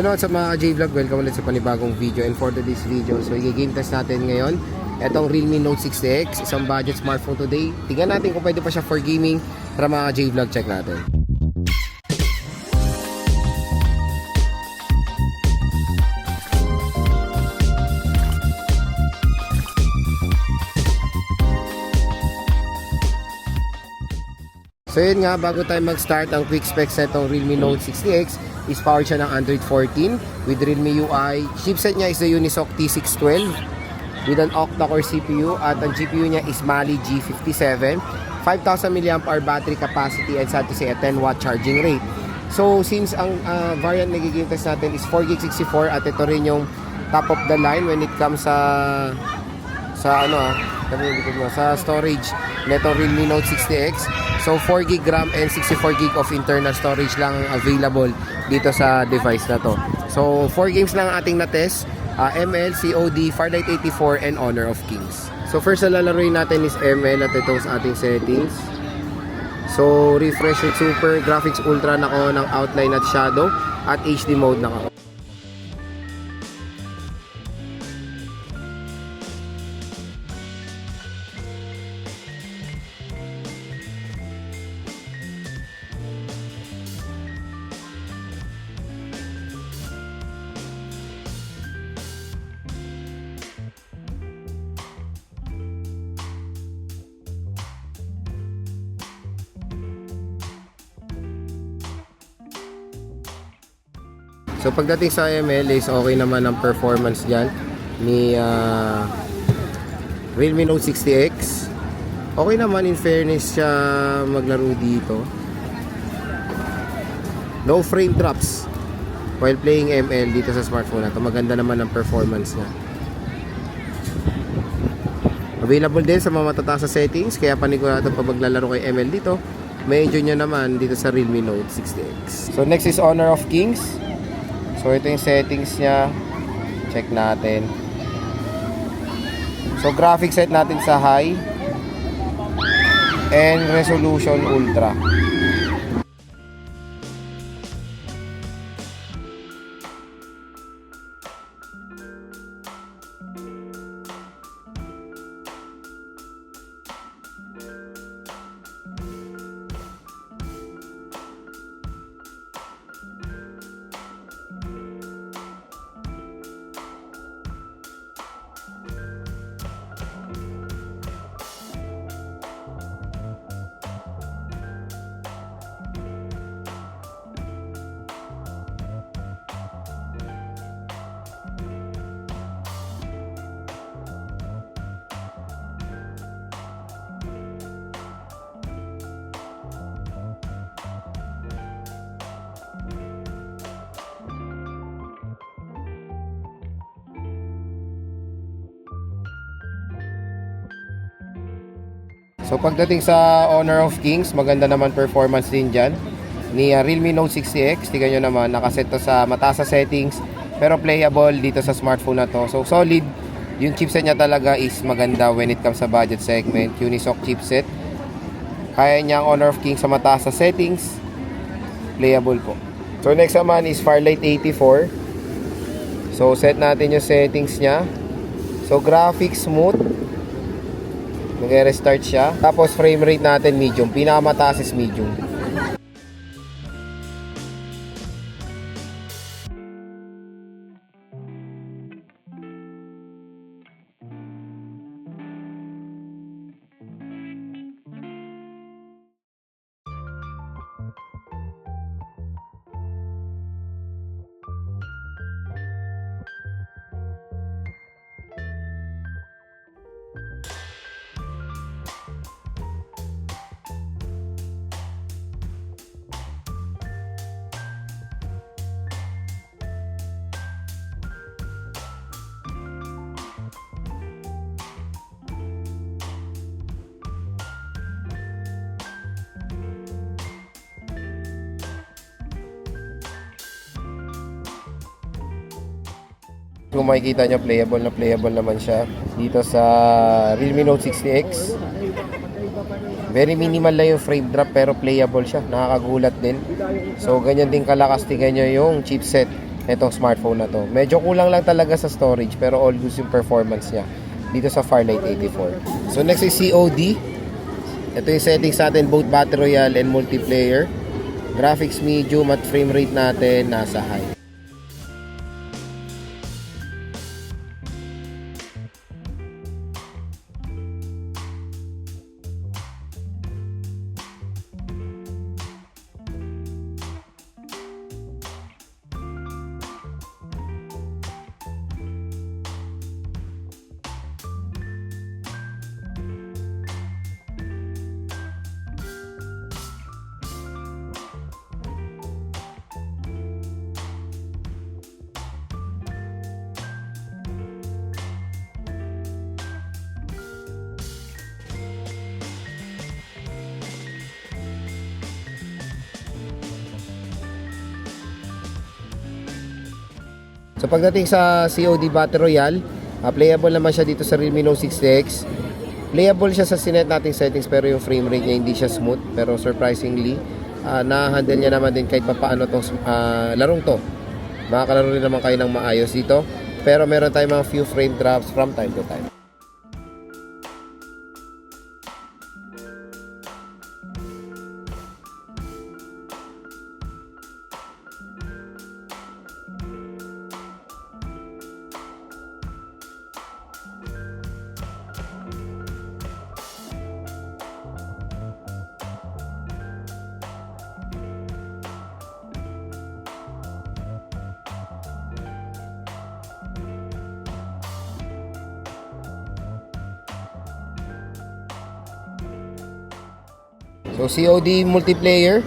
Hello sa mga J-Vlog, welcome ulit sa panibagong video. And for today's video, so i-game test natin ngayon itong Realme Note 60X, isang budget smartphone today. Tingnan natin kung pwede pa siya for gaming. Tara mga J-Vlog, check natin. So yun nga, bago tayo mag-start, ang quick specs sa itong Realme Note 60X is powered siya ng Android 14 with Realme UI. Chipset niya is the Unisoc T612 with an octa-core CPU at ang GPU niya is Mali G57, 5,000 mAh battery capacity and sad to say a 10-watt charging rate. So since ang variant na gigame test natin is 4GB64 at ito rin yung top of the line when it comes sa storage nitong Realme Note 60X. So 4GB RAM and 64GB of internal storage lang available dito sa device na to. So 4 games lang ating na-test, ML, COD, Farlight 84 and Honor of Kings. So first na lalaroin natin is ML at ito sa ating settings. So refresh with super, graphics ultra na ko ng outline at shadow at HD mode na ko. So pagdating sa ML is okay naman ang performance dyan ni Realme Note 60X. Okay naman, in fairness siya maglaro dito. No frame drops while playing ML dito sa smartphone na to. Maganda naman ang performance niya. Available din sa mga matataas sa settings, kaya panigurado pa maglalaro kay ML dito. May enjoy nyo naman dito sa Realme Note 60X. So next is Honor of Kings. So ito yung settings niya. Check natin. So graphic set natin sa high and resolution ultra. So pagdating sa Honor of Kings, maganda naman performance din dyan ni Realme Note 60X. Tingnan nyo naman, nakaset to sa mataas sa settings pero playable dito sa smartphone na to. So solid, yung chipset niya talaga is maganda when it comes sa budget segment. Unisoc chipset, kaya niya ang Honor of Kings sa mataas sa settings, playable po. So next naman is Farlight 84. So set natin yung settings niya. So graphics smooth, mag-restart siya. Tapos frame rate natin medium. Pinakamataas is medium. Kung makikita nyo, playable naman siya dito sa Realme Note 60X. Very minimal lang yung frame drop pero playable siya. Nakakagulat din. So ganyan din kalakas, tingnan nyo yung chipset itong smartphone na to. Medyo kulang lang talaga sa storage pero all goods yung performance niya dito sa Farlight 84. So next is COD. Ito yung settings natin, both battery royale and multiplayer. Graphics medium at frame rate natin nasa high. So pagdating sa COD Battle Royale, playable naman siya dito sa Realme Note 60X. Playable siya sa sinet nating settings pero yung frame rate niya hindi siya smooth. Pero surprisingly, na-handle niya naman din kahit papaano tong larong to. Makakalaro rin naman kayo ng maayos dito. Pero meron tayong mga few frame drops from time to time. So COD multiplayer,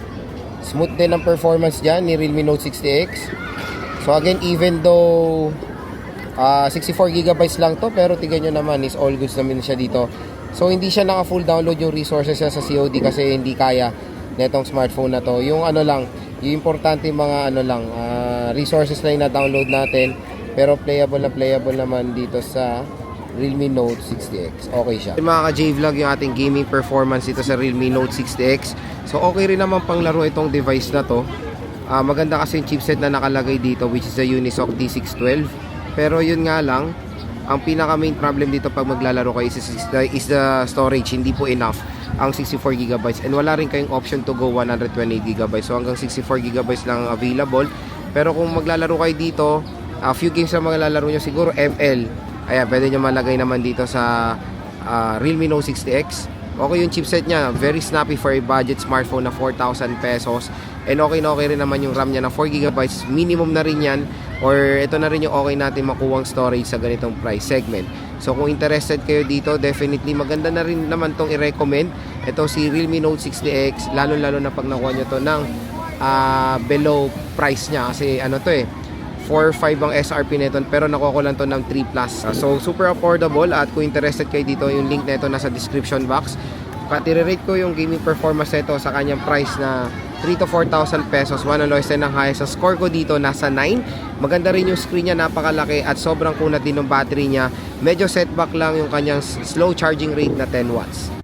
smooth din ang performance dyan ni Realme Note 60X. So again, even though 64GB lang to, pero tignan nyo naman is all goods naman siya dito. So hindi siya naka full download yung resources niya sa COD kasi hindi kaya netong smartphone na to. Yung ano lang, yung importante mga ano lang, resources na yung na-download natin, pero playable naman dito sa Realme Note 60X. Okay siya. Mga ka-J-Vlog, yung ating gaming performance dito sa Realme Note 60X. So okay rin naman pang laro itong device na to. Maganda kasi yung chipset na nakalagay dito, which is the Unisoc T612. Pero yun nga lang, ang pinaka main problem dito pag maglalaro kayo is the storage. Hindi po enough ang 64GB and wala rin kayong option to go 128GB. So hanggang 64GB lang ang available. Pero kung maglalaro kayo dito, few games na maglalaro nyo siguro ML. Ayan, pwede nyo malagay naman dito sa Realme Note 60X. Okay yung chipset niya, very snappy for a budget smartphone na 4,000 pesos. And okay rin naman yung RAM niya na 4GB. Minimum na rin yan. Or ito na rin yung okay natin makuwang storage sa ganitong price segment. So kung interested kayo dito, definitely maganda na rin naman tong i-recommend. Ito si Realme Note 60X, lalo na pag nakuha nyo to ng below price niya. Kasi ano to 4.5 ang SRP nito pero nakuha ko lang to ng 3 plus. So super affordable at kung interested kayo dito, yung link nito nasa description box. Pati-rate ko yung gaming performance nito sa kanyang price na 3 to 4,000 pesos. One of the lowest and ang highest. Sa score ko dito nasa 9. Maganda rin yung screen niya, napakalaki at sobrang kunat din ng battery niya. Medyo setback lang yung kanyang slow charging rate na 10 watts.